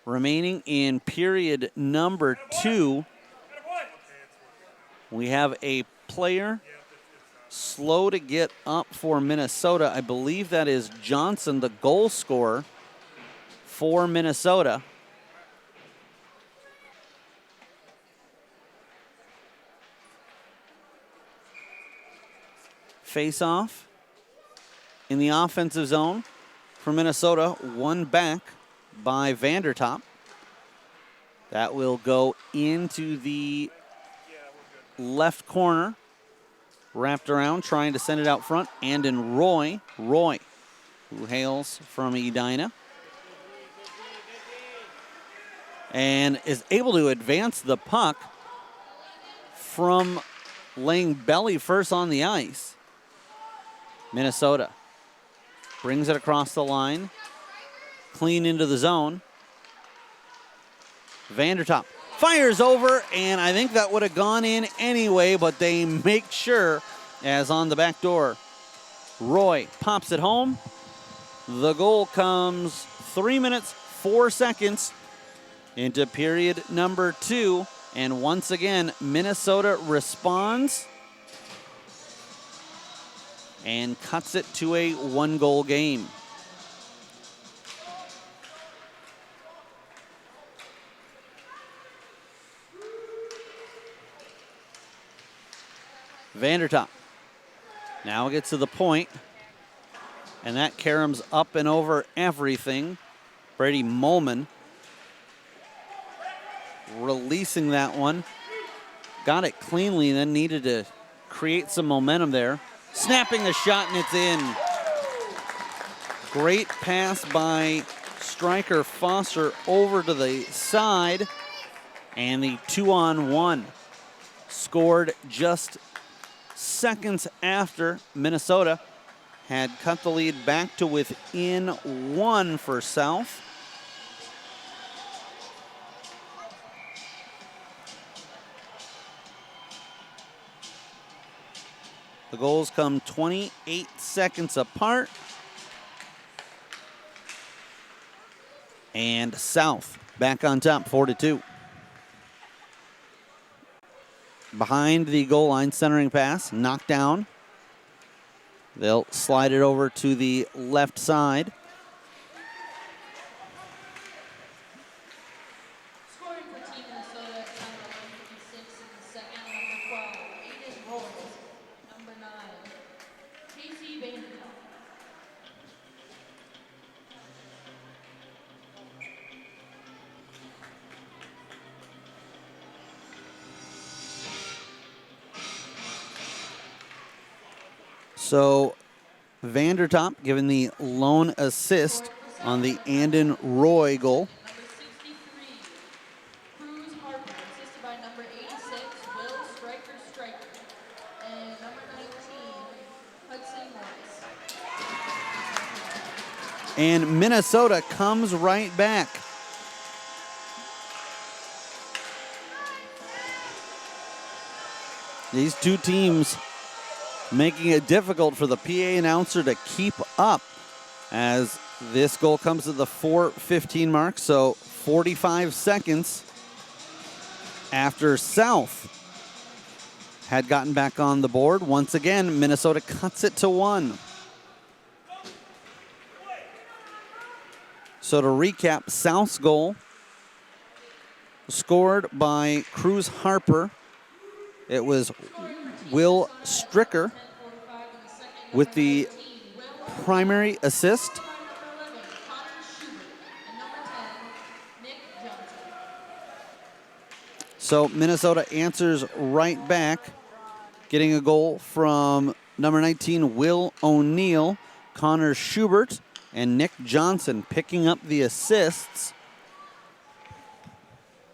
Remaining in period number 2, we have a player slow to get up for Minnesota. I believe that is Johnson, the goal scorer for Minnesota. Face-off in the offensive zone for Minnesota, one back by Vandertop. That will go into the left corner. Wrapped around, trying to send it out front. And in Roy, who hails from Edina, and is able to advance the puck from laying belly first on the ice. Minnesota brings it across the line, clean into the zone. Vandertop fires over, and I think that would have gone in anyway, but they make sure, as on the back door, Roy pops it home. The goal comes 3 minutes, 4 seconds into period number 2, and once again, Minnesota responds and cuts it to a 1-goal game. Vandertop now gets to the point, and that caroms up and over everything. Brady Molman releasing that one. Got it cleanly, then needed to create some momentum there. Snapping the shot, and it's in. Great pass by striker Foster over to the side, and the 2-on-1 scored just seconds after Minnesota had cut the lead back to within 1 for South. The goals come 28 seconds apart. And South back on top, 4-2. Behind the goal line, centering pass, knocked down. They'll slide it over to the left side. Scoring for Team Minnesota, number 156 in the second, number 12, Aiden Rolls, number 9, Casey Vandertop. So Vandertop given the lone assist on the Andon Roy goal. Number 63, Cruz Harper, assisted by number 86, Will Striker, and number 19, Hudson Morris. And Minnesota comes right back. These two teams making it difficult for the PA announcer to keep up as this goal comes at the 4:15 mark, so 45 seconds after South had gotten back on the board. Once again, Minnesota cuts it to 1. So to recap, South's goal scored by Cruz Harper. It was Will Stricker with the primary assist. So Minnesota answers right back, getting a goal from number 19, Will O'Neill, Connor Schubert, and Nick Johnson picking up the assists.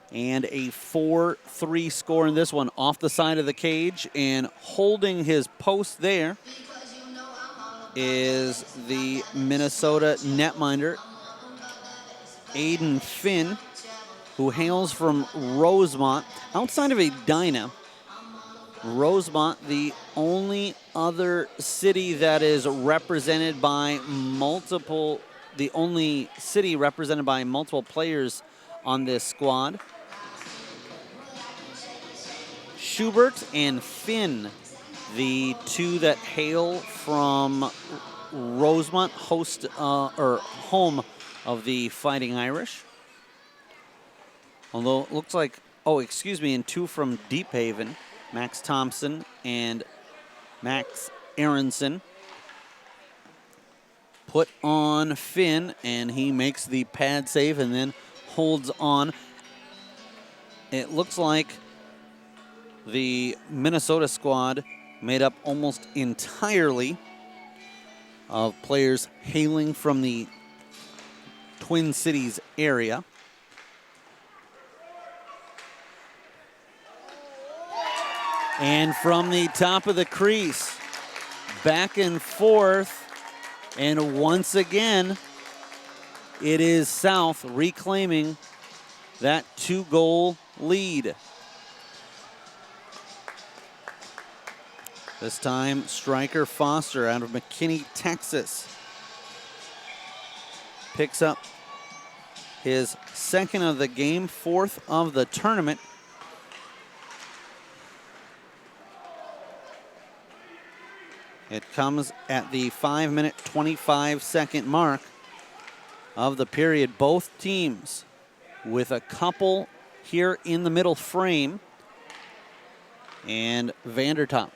And a 4-3 score in this one, off the side of the cage, and holding his post there is the Minnesota netminder, Aiden Finn, who hails from Rosemont. Outside of Edina, Rosemont, the only other city that is represented by multiple the only city represented by multiple players on this squad. Schubert and Finn, the two that hail from Rosemont, home of the Fighting Irish. Although it looks like, and two from Deep Haven, Max Thompson and Max Aronson. Put on Finn, and he makes the pad save and then holds on. It looks like the Minnesota squad made up almost entirely of players hailing from the Twin Cities area. And from the top of the crease, back and forth, and once again, it is South reclaiming that 2-goal lead. This time, striker Foster out of McKinney, Texas, picks up his second of the game, fourth of the tournament. It comes at the 5-minute, 25-second mark of the period. Both teams with a couple here in the middle frame. And Vandertop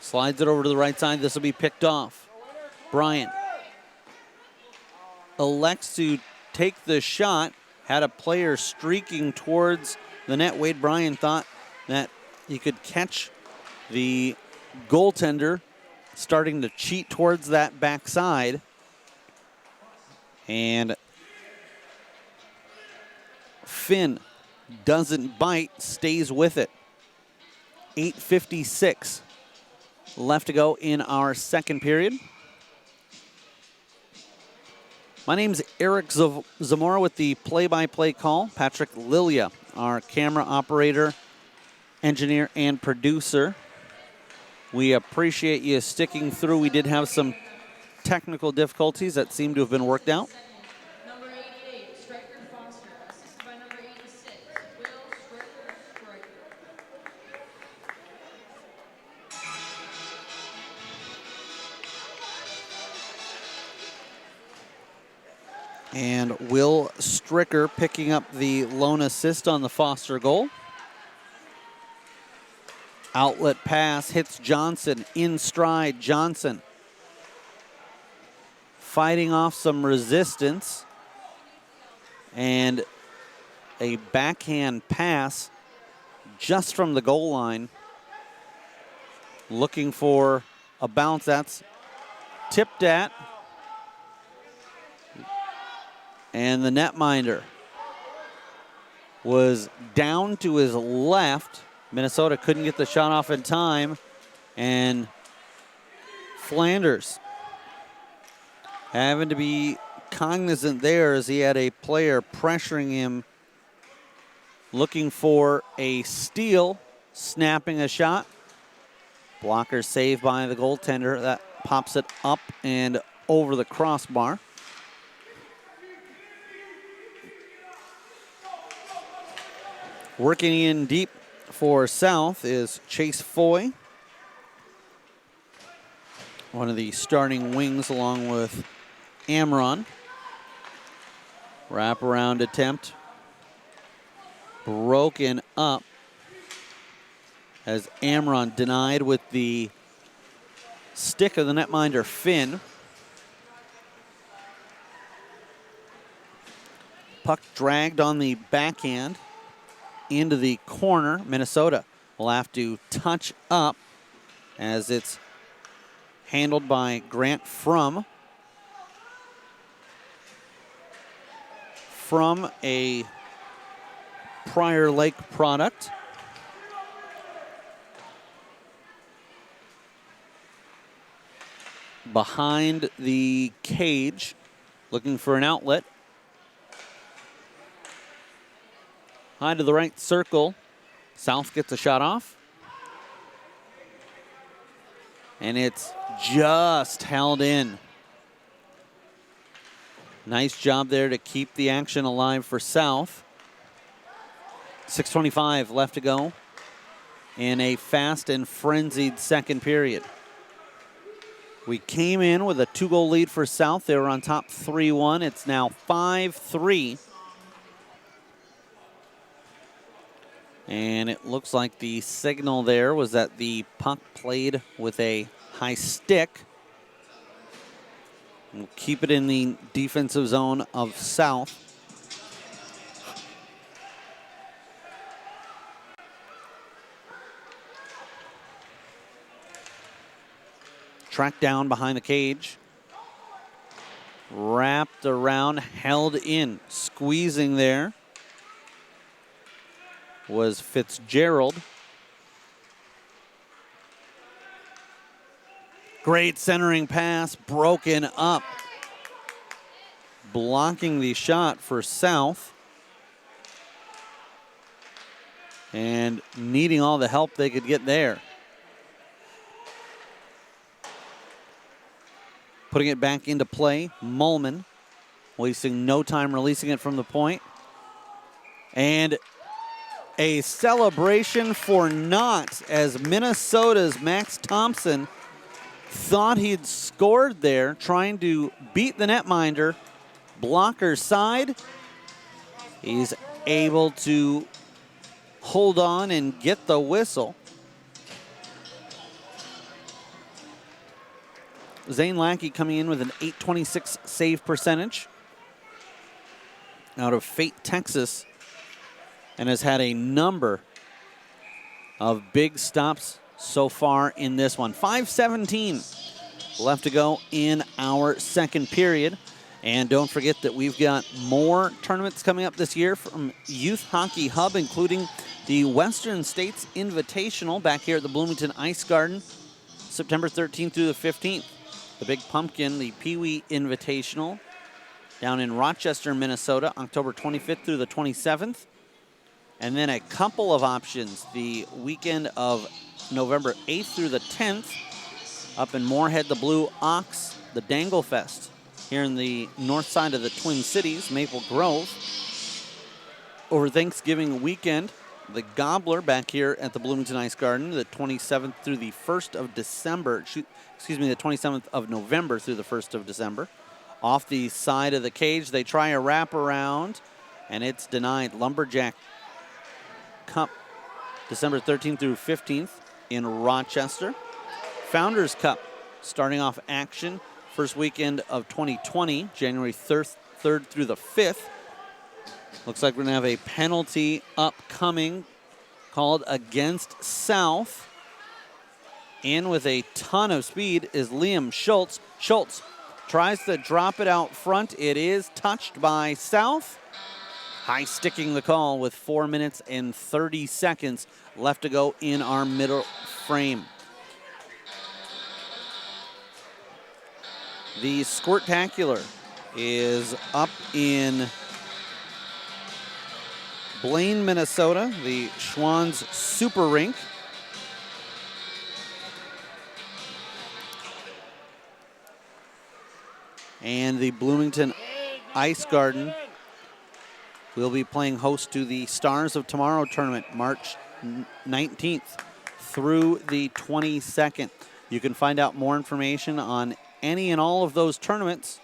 slides it over to the right side. This will be picked off. Bryant elects to take the shot. Had a player streaking towards the net. Wade Bryant thought that he could catch the goaltender starting to cheat towards that backside. And Finn doesn't bite, stays with it. 8:56 left to go in our second period. My name's Eric Zamora with the play-by-play call. Patrick Lilia, our camera operator, engineer, and producer. We appreciate you sticking through. We did have some technical difficulties that seem to have been worked out. Number 88, striker Foster, assisted by number 86, Will Striker. And Will Stricker picking up the lone assist on the Foster goal. Outlet pass hits Johnson in stride. Johnson fighting off some resistance. And a backhand pass just from the goal line. Looking for a bounce. That's tipped at. And the netminder was down to his left. Minnesota couldn't get the shot off in time. And Flanders having to be cognizant there as he had a player pressuring him, looking for a steal, snapping a shot. Blocker saved by the goaltender. That pops it up and over the crossbar. Working in deep for South is Chase Foy, one of the starting wings along with Amron. Wraparound attempt broken up as Amron denied with the stick of the netminder Finn. Puck dragged on the backhand into the corner. Minnesota will have to touch up as it's handled by Grant From a Prior Lake product. Behind the cage, looking for an outlet. High to the right circle. South gets a shot off. And it's just held in. Nice job there to keep the action alive for South. 6:25 left to go in a fast and frenzied second period. We came in with a 2-goal lead for South. They were on top 3-1. It's now 5-3. And it looks like the signal there was that the puck played with a high stick. We'll keep it in the defensive zone of South. Tracked down behind the cage. Wrapped around, held in. Squeezing there was Fitzgerald. Great centering pass, broken up. Blocking the shot for South. And needing all the help they could get there. Putting it back into play, Mullman, wasting no time releasing it from the point. And a celebration for naught as Minnesota's Max Thompson thought he'd scored there, trying to beat the netminder. Blocker side. He's able to hold on and get the whistle. Zane Lackey coming in with an .826 save percentage out of Fate, Texas, and has had a number of big stops so far in this one. 5:17 left to go in our second period. And don't forget that we've got more tournaments coming up this year from Youth Hockey Hub, including the Western States Invitational back here at the Bloomington Ice Garden, September 13th through the 15th. The Big Pumpkin, the Pee Wee Invitational, down in Rochester, Minnesota, October 25th through the 27th. And then a couple of options the weekend of November 8th through the 10th. Up in Moorhead, the Blue Ox, the Dangle Fest, here in the north side of the Twin Cities, Maple Grove. Over Thanksgiving weekend, the Gobbler back here at the Bloomington Ice Garden, the 27th through the 1st of December. The 27th of November through the 1st of December. Off the side of the cage, they try a wraparound, and it's denied. Lumberjack Cup, December 13th through 15th in Rochester. Founders Cup, starting off action, first weekend of 2020, January 3rd through the 5th. Looks like we're going to have a penalty upcoming called against South. In with a ton of speed is Liam Schultz. Schultz tries to drop it out front. It is touched by South. High sticking the call with 4 minutes and 30 seconds left to go in our middle frame. The Squirtacular is up in Blaine, Minnesota, the Schwann's Super Rink. And the Bloomington Ice Garden will be playing host to the Stars of Tomorrow tournament, March 19th through the 22nd. You can find out more information on any and all of those tournaments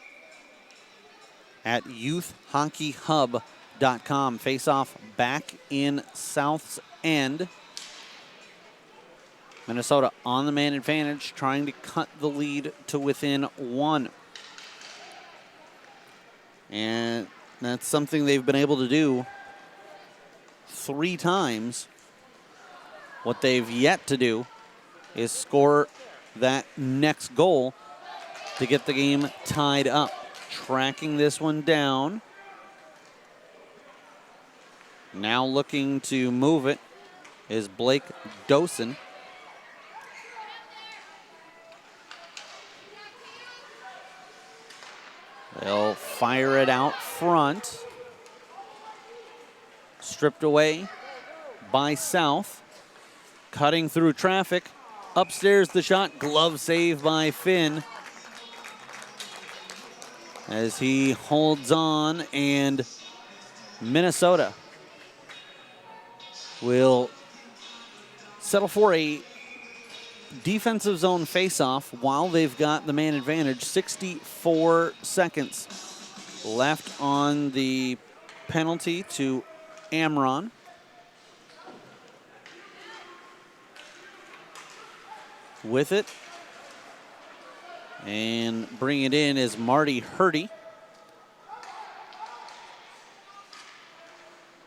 at youthhockeyhub.com. Face-off back in South's End. Minnesota on the man advantage, trying to cut the lead to within 1. And that's something they've been able to do 3 times. What they've yet to do is score that next goal to get the game tied up. Tracking this one down. Now looking to move it is Blake Dosen. They'll fire it out front. Stripped away by South. Cutting through traffic. Upstairs the shot. Glove save by Finn. as he holds on, and Minnesota will settle for a defensive zone faceoff while they've got the man advantage. 64 seconds left on the penalty to Amron. With it, and bring it in is Marty Hurdy,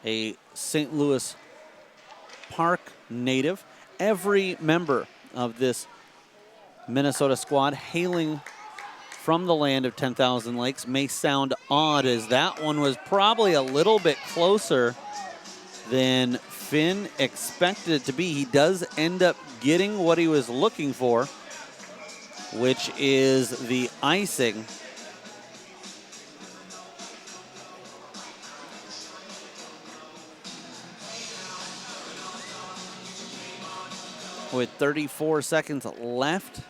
a St. Louis Park native. Every member of this Minnesota squad hailing from the land of 10,000 lakes. May sound odd, as that one was probably a little bit closer than Finn expected it to be. He does end up getting what he was looking for, which is the icing. With 34 seconds left.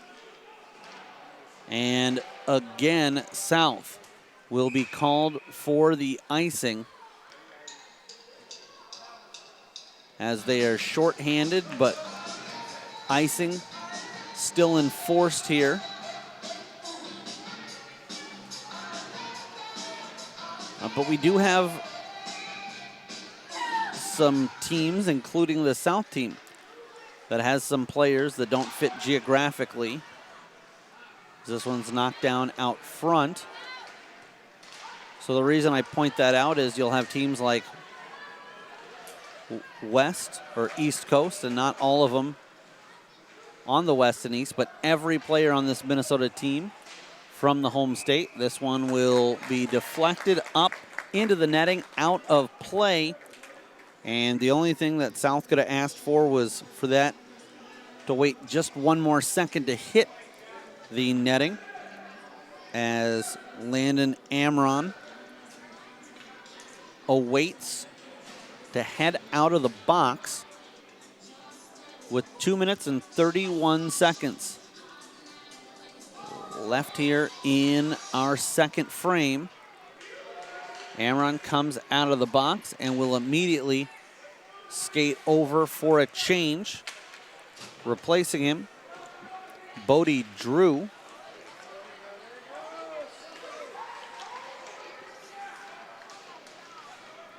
And again, South will be called for the icing, as they are shorthanded, but icing still enforced here. But we do have some teams, including the South team, that has some players that don't fit geographically. This one's knocked down out front. So the reason I point that out is you'll have teams like West or East Coast, and not all of them on the West and East, but every player on this Minnesota team from the home state. This one will be deflected up into the netting, out of play. And the only thing that South could have asked for was for that to wait just one more second to hit the netting, as Landon Amron awaits to head out of the box with 2 minutes and 31 seconds left here in our second frame. Amron comes out of the box and will immediately skate over for a change. Replacing him, Bodie Drew.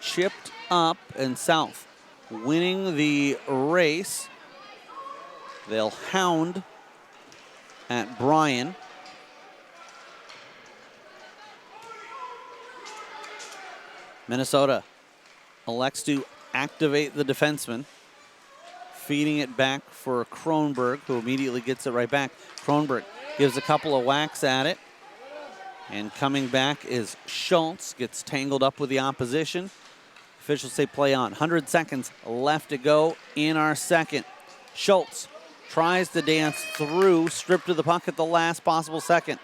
Chipped up, and South winning the race. They'll hound at Bryan. Minnesota elects to activate the defenseman, feeding it back for Kronberg, who immediately gets it right back. Kronberg gives a couple of whacks at it, and coming back is Schultz, gets tangled up with the opposition. Officials say play on. 100 seconds left to go in our second. Schultz tries to dance through, stripped of the puck at the last possible second.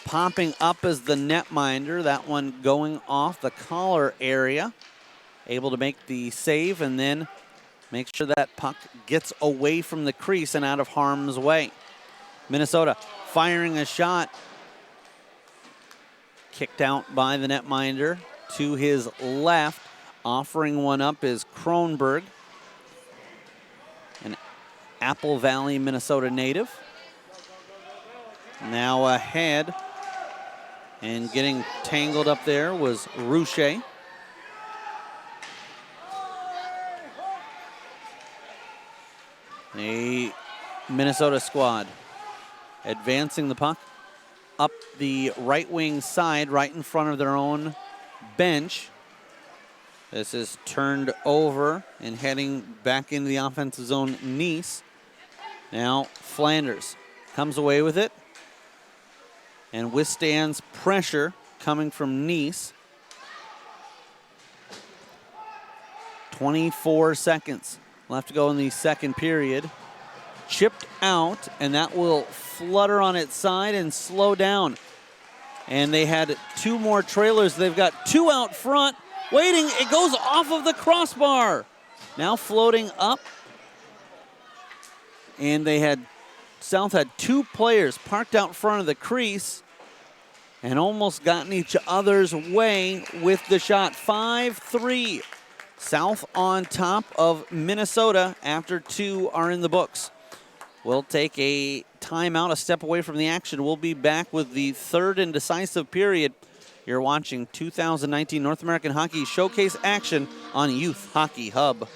Popping up as the netminder, that one going off the collar area. Able to make the save and then make sure that puck gets away from the crease and out of harm's way. Minnesota firing a shot. Kicked out by the netminder to his left. Offering one up is Kronberg, an Apple Valley, Minnesota native. Now ahead, and getting tangled up there was Rouche. A Minnesota squad advancing the puck up the right wing side, right in front of their own bench. This is turned over and heading back into the offensive zone, Nice. Now Flanders comes away with it and withstands pressure coming from Nice. 24 seconds left to go in the second period. Chipped out, and that will flutter on its side and slow down. And they had two more trailers. They've got two out front. Waiting, it goes off of the crossbar. Now floating up. And South had two players parked out front of the crease. and almost gotten each other's way with the shot. 5-3. South on top of Minnesota after 2 are in the books. We'll take a timeout, a step away from the action. We'll be back with the third and decisive period. You're watching 2019 North American Hockey Showcase action on Youth Hockey Hub.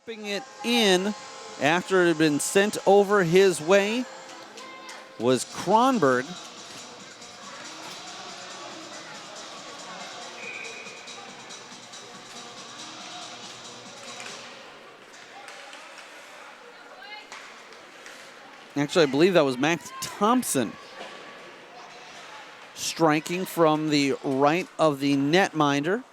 Dropping it in after it had been sent over his way was Kronberg. Actually, I believe that was Max Thompson striking from the right of the netminder.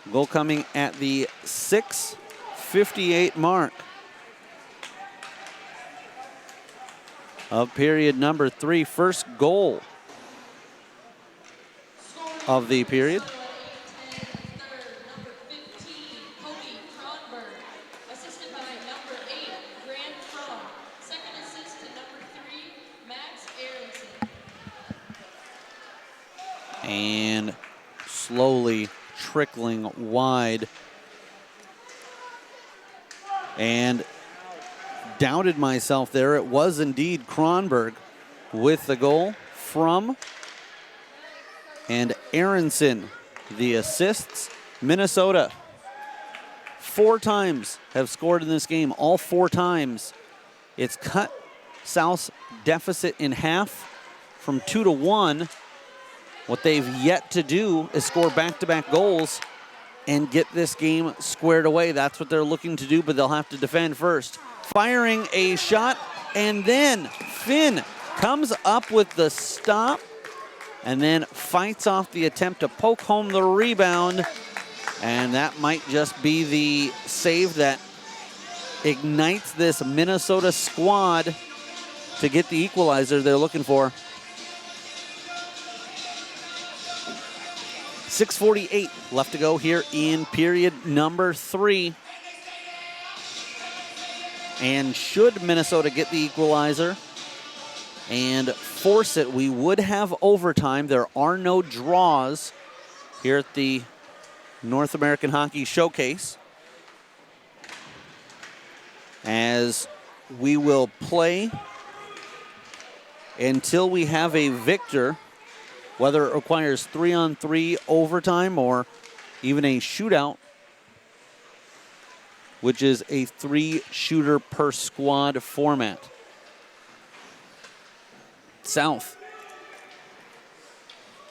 Goal coming at the 6:58 mark of period number 3. First goal of the period. Number 15, Cody Kronberg, assisted by number 8, Grant Trump. Second assist to number 3, Max Aronson. And slowly trickling wide. And doubted myself there. It was indeed Kronberg with the goal from, and Aronson the assists. Minnesota 4 times have scored in this game. All 4 times it's cut South's deficit in half from 2-1. What they've yet to do is score back-to-back goals and get this game squared away. That's what they're looking to do, but they'll have to defend first. Firing a shot, and then Finn comes up with the stop and then fights off the attempt to poke home the rebound. And that might just be the save that ignites this Minnesota squad to get the equalizer they're looking for. 6:48 left to go here in period number 3. And should Minnesota get the equalizer and force it, we would have overtime. There are no draws here at the North American Hockey Showcase, as we will play until we have a victor, whether it requires 3-on-3 overtime or even a shootout, which is a 3-shooter per squad format. South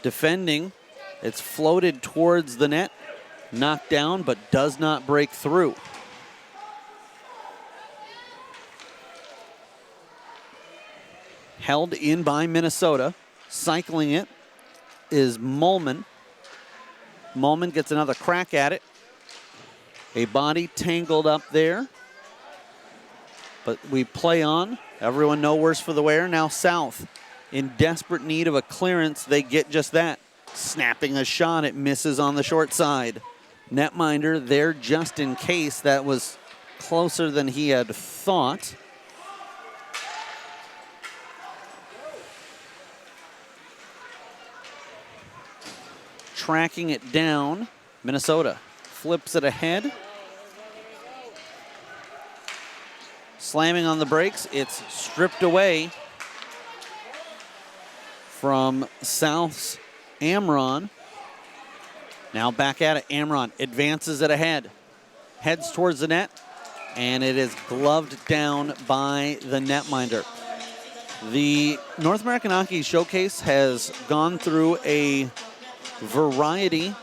defending. It's floated towards the net, knocked down, but does not break through. Held in by Minnesota. Cycling it is Mulman. Mulman gets another crack at it. A body tangled up there. But we play on. Everyone no worse for the wear. Now South in desperate need of a clearance. They get just that. Snapping a shot. It misses on the short side. Netminder there just in case. That was closer than he had thought. Tracking it down. Minnesota flips it ahead. Slamming on the brakes. It's stripped away from South's Amron. Now back at it. Amron advances it ahead. Heads towards the net. And it is gloved down by the netminder. The North American Hockey Showcase has gone through a variety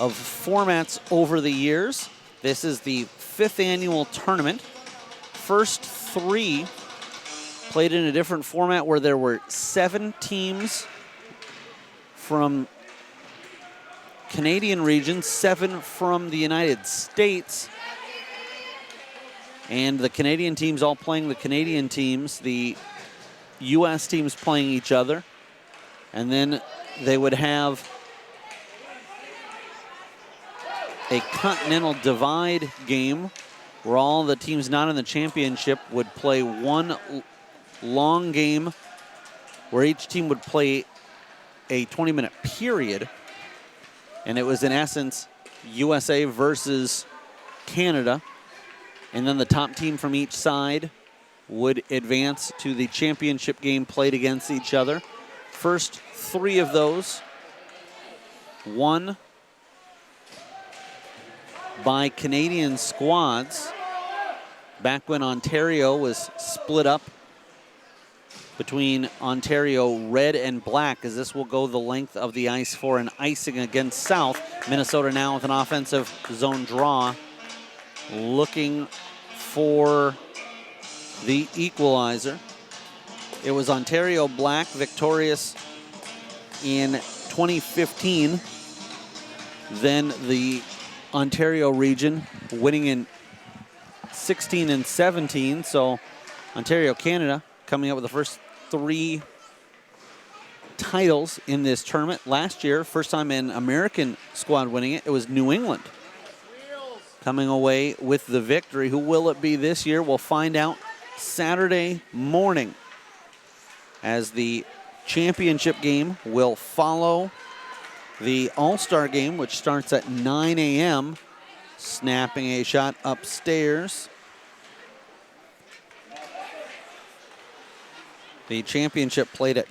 of formats over the years. This is the 5th annual tournament. First 3 played in a different format where there were 7 teams from Canadian regions, 7 from the United States, and the Canadian teams all playing the Canadian teams, the U.S. teams playing each other, and then they would have a continental divide game where all the teams not in the championship would play one long game where each team would play a 20-minute period. And it was, in essence, USA versus Canada. And then the top team from each side would advance to the championship game played against each other. First 3 of those won by Canadian squads back when Ontario was split up between Ontario red and black, as this will go the length of the ice for an icing against South. Minnesota now with an offensive zone draw, looking for the equalizer. It was Ontario black victorious in 2015. Then the Ontario region winning in 16 and 17. So Ontario, Canada coming up with the first 3 titles in this tournament. Last year, first time an American squad winning it, it was New England coming away with the victory. Who will it be this year? We'll find out Saturday morning, as the championship game will follow the All-Star game, which starts at 9 a.m. Snapping a shot upstairs. The championship played at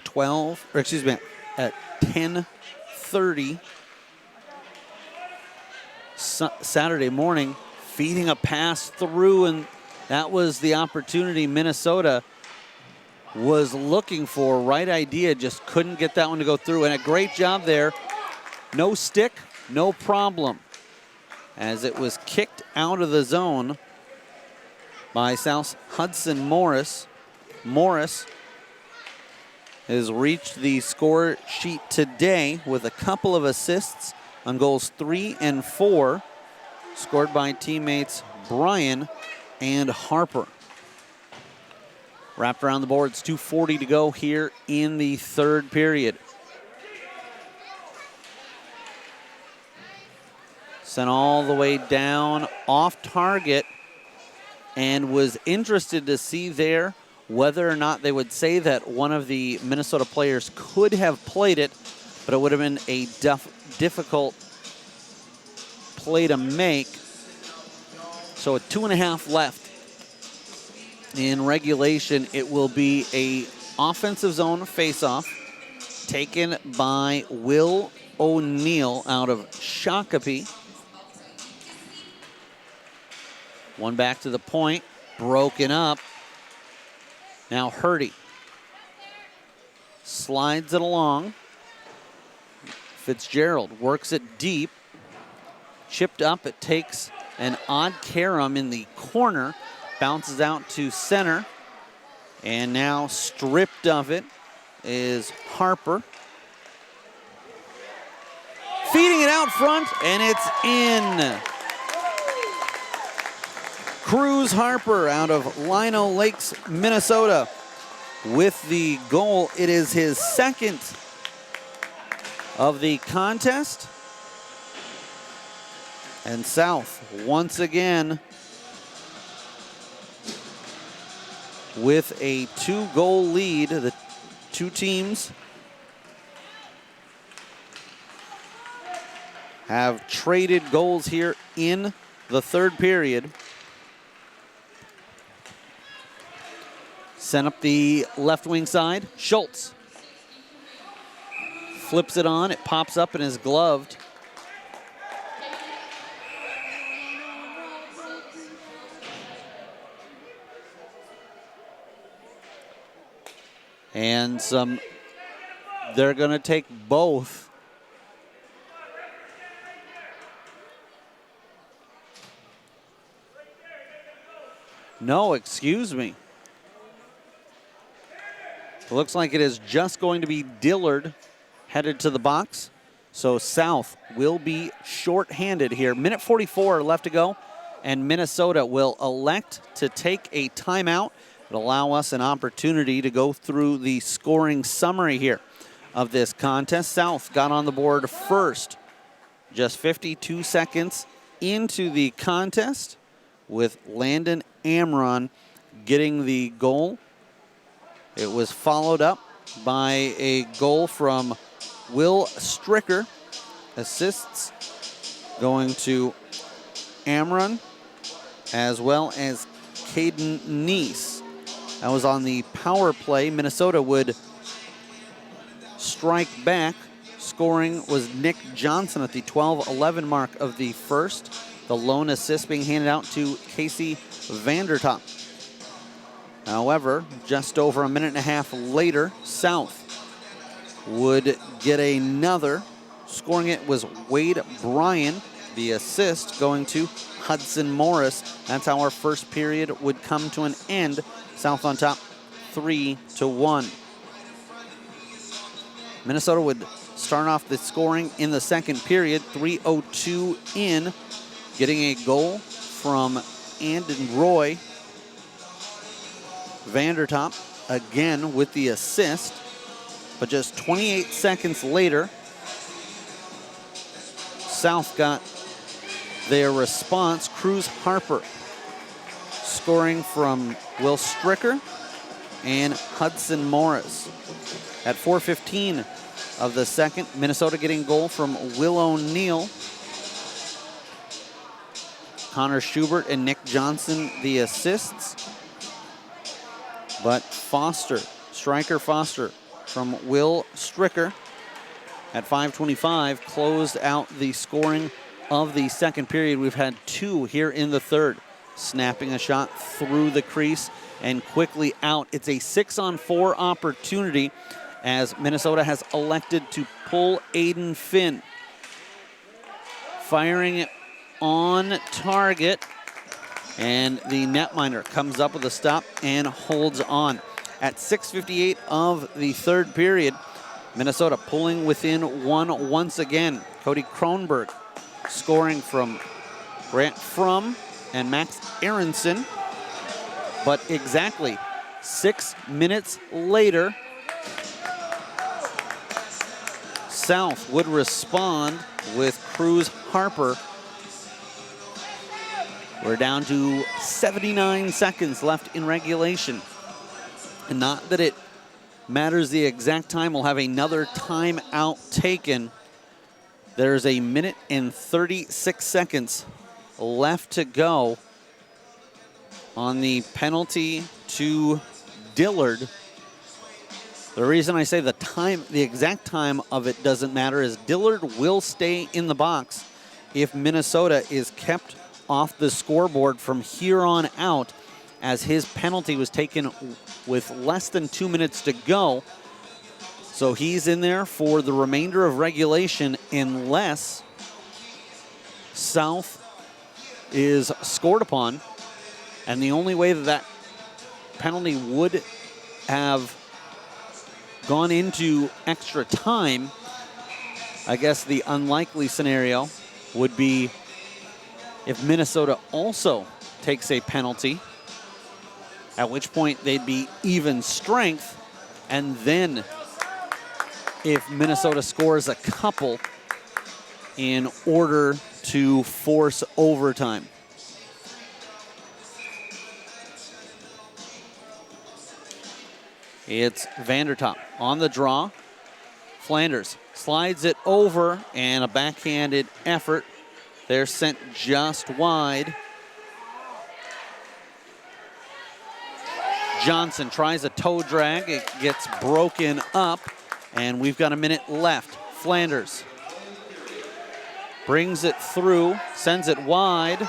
at 10:30 Saturday morning, feeding a pass through, and that was the opportunity Minnesota was looking for. Right idea, just couldn't get that one to go through, and a great job there. No stick, no problem, as it was kicked out of the zone by South's Hudson Morris. Morris has reached the score sheet today with a couple of assists on goals 3 and 4, scored by teammates Bryan and Harper. Wrapped around the boards, 2:40 to go here in the third period. Sent all the way down off target, and was interested to see there whether or not they would say that one of the Minnesota players could have played it, but it would have been a difficult play to make. So with 2.5 left in regulation, it will be a offensive zone faceoff taken by Will O'Neill out of Shakopee. One back to the point, broken up. Now Hurdy slides it along. Fitzgerald works it deep. Chipped up, it takes an odd carom in the corner. Bounces out to center. And now stripped of it is Harper. Feeding it out front, and it's in. Cruz Harper out of Lino Lakes, Minnesota with the goal. It is his second of the contest. And South once again with a 2-goal lead. The two teams have traded goals here in the third period. Sent up the left wing side. Schultz flips it on. It pops up and is gloved. And they're going to take both. No, excuse me. It looks like it is just going to be Dillard headed to the box. So South will be shorthanded here. Minute 44 left to go, and Minnesota will elect to take a timeout. It'll allow us an opportunity to go through the scoring summary here of this contest. South got on the board first, just 52 seconds into the contest, with Landon Amron getting the goal. It was followed up by a goal from Will Stricker. Assists going to Amron, as well as Caden Neese. That was on the power play. Minnesota would strike back, score scoring was Nick Johnson at the 12-11 mark of the first. The lone assist being handed out to Casey Vandertop. However, just over a minute and a half later, South would get another. Scoring it was Wade Bryan. The assist going to Hudson Morris. That's how our first period would come to an end. South on top, 3-1. Minnesota would start off the scoring in the second period, 3:02 in, getting a goal from Andon Roy. Vandertop again with the assist, but just 28 seconds later, South got their response. Cruz Harper scoring from Will Stricker and Hudson Morris. At 4:15 of the second, Minnesota getting a goal from Will O'Neill. Connor Schubert and Nick Johnson the assists. But Striker Foster from Will Stricker at 5:25 closed out the scoring of the second period. We've had two here in the third. Snapping a shot through the crease and quickly out. It's a 6-on-4 opportunity as Minnesota has elected to pull Aiden Finn. Firing it on target, and the netminder comes up with a stop and holds on. At 6:58 of the third period, Minnesota pulling within one once again. Cody Kronberg scoring from Grant Frum and Max Aronson. But exactly 6 minutes later, South would respond with Cruz Harper. We're down to 79 seconds left in regulation. And not that it matters the exact time. We'll have another timeout taken. There's a minute and 36 seconds left to go on the penalty to Dillard. The reason I say the exact time of it doesn't matter is Dillard will stay in the box if Minnesota is kept off the scoreboard from here on out, as his penalty was taken with less than 2 minutes to go. So he's in there for the remainder of regulation unless South is scored upon. And the only way that penalty would have gone into extra time, I guess the unlikely scenario would be if Minnesota also takes a penalty, at which point they'd be even strength, and then if Minnesota scores a couple in order to force overtime. It's Vandertop on the draw. Flanders slides it over, and a backhanded effort. They're sent just wide. Johnson tries a toe drag. It gets broken up, and we've got a minute left. Flanders brings it through, sends it wide,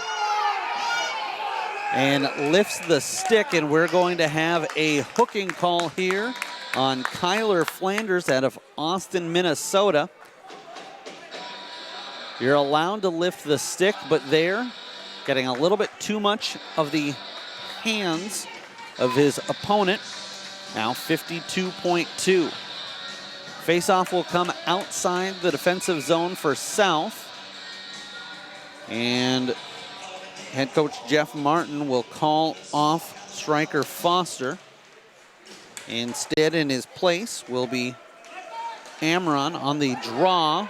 and lifts the stick, and we're going to have a hooking call here on Kyler Flanders out of Austin, Minnesota. You're allowed to lift the stick, but there, getting a little bit too much of the hands of his opponent. Now 52.2. Faceoff will come outside the defensive zone for South. And head coach Jeff Martin will call off striker Foster. Instead, in his place will be Amron on the draw.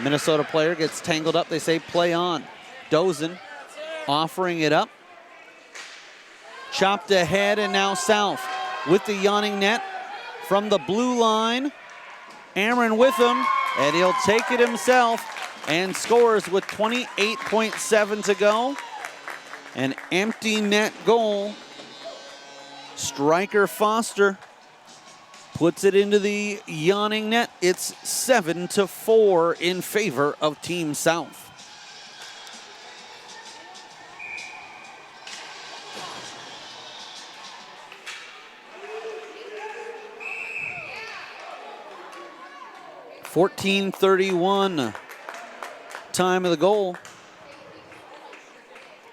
Minnesota player gets tangled up. They say play on. Dozen offering it up. Chopped ahead, and now South with the yawning net from the blue line. Amron with him, and he'll take it himself and scores with 28.7 to go. An empty net goal. Striker Foster puts it into the yawning net. It's 7-4 in favor of Team South. .14:31 time of the goal.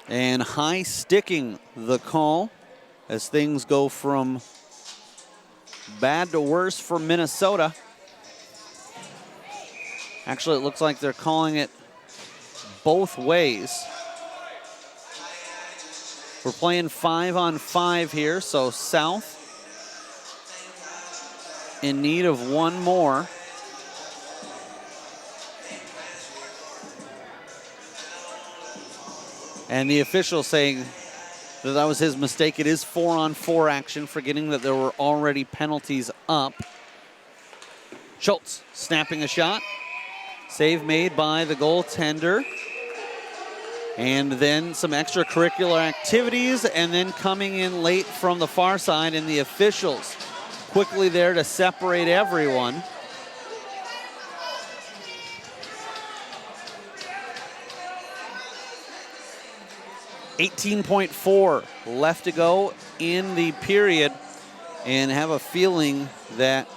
And high sticking the call as things go from bad to worse for Minnesota. Actually, it looks like they're calling it both ways. We're playing 5-on-5 here, so South in need of one more. And the official saying that was his mistake. It is 4-on-4 action, forgetting that there were already penalties up. Schultz snapping a shot. Save made by the goaltender. And then some extracurricular activities, and then coming in late from the far side, and the officials quickly there to separate everyone. .4 left to go in the period, and have a feeling that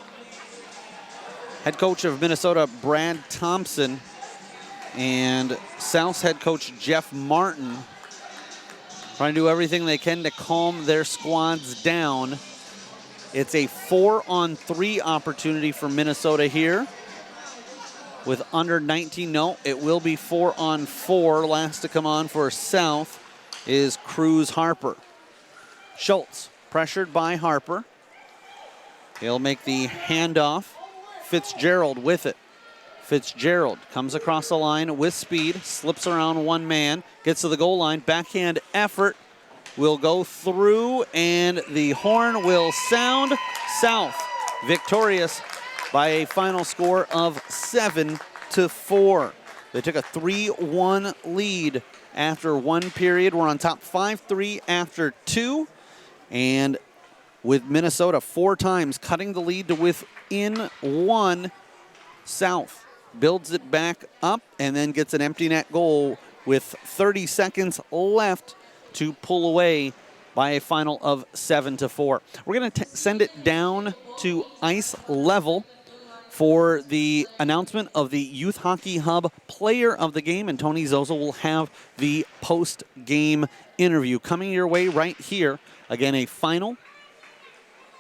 head coach of Minnesota, Brad Thompson, and South's head coach, Jeff Martin, trying to do everything they can to calm their squads down. It's a 4-on-3 opportunity for Minnesota here with under 19. No, it will be 4-on-4. Last to come on for South is Cruz Harper. Schultz pressured by Harper. He'll make the handoff. Fitzgerald with it. Fitzgerald comes across the line with speed, slips around one man, gets to the goal line. Backhand effort will go through, and the horn will sound. South victorious by a final score of 7-4. They took a 3-1 lead after one period. We're on top 5-3 after two. And with Minnesota 4 times cutting the lead to within one, South builds it back up and then gets an empty net goal with 30 seconds left to pull away by a final of 7-4. We're going to send it down to ice level for the announcement of the Youth Hockey Hub Player of the Game, and Tony Zoza will have the post-game interview coming your way right here. Again, a final,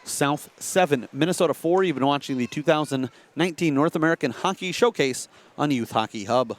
South 7, Minnesota 4. You've been watching the 2019 North American Hockey Showcase on Youth Hockey Hub.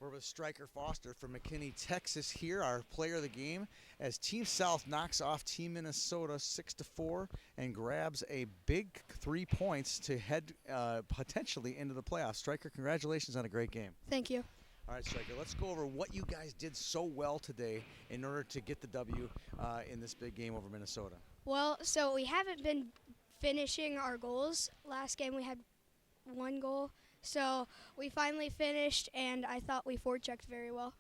We're with Striker Foster from McKinney, Texas here, our player of the game, as Team South knocks off Team Minnesota 6-4 and grabs a big 3 points to head potentially into the playoffs. Striker, congratulations on a great game. Thank you. All right, Striker, let's go over what you guys did so well today in order to get the W in this big game over Minnesota. Well, so we haven't been finishing our goals. Last game we had 1 goal. So we finally finished, and I thought we forechecked very well.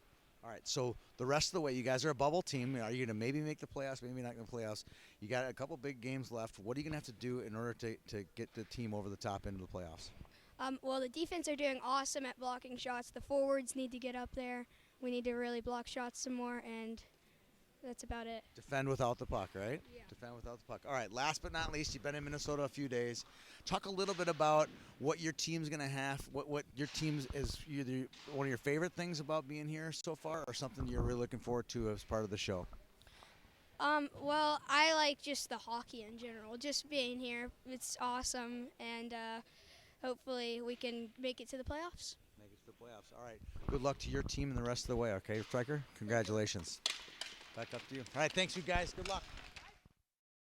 All right, so the rest of the way, you guys are a bubble team. Are you going to maybe make the playoffs, maybe not going to playoffs? You got a couple big games left. What are you going to have to do in order to get the team over the top into the playoffs? Well, the defense are doing awesome at blocking shots. The forwards need to get up there. We need to really block shots some more, and that's about it. Defend without the puck, right? Yeah. Defend without the puck. All right, last but not least, you've been in Minnesota a few days. Talk a little bit about what your team's going to have, what your team is either one of your favorite things about being here so far or something you're really looking forward to as part of the show. Well, I like just the hockey in general. Just being here, it's awesome, and hopefully we can make it to the playoffs. Make it to the playoffs. All right. Good luck to your team and the rest of the way, okay, Striker? Congratulations. Back up to you. All right, thanks, you guys. Good luck.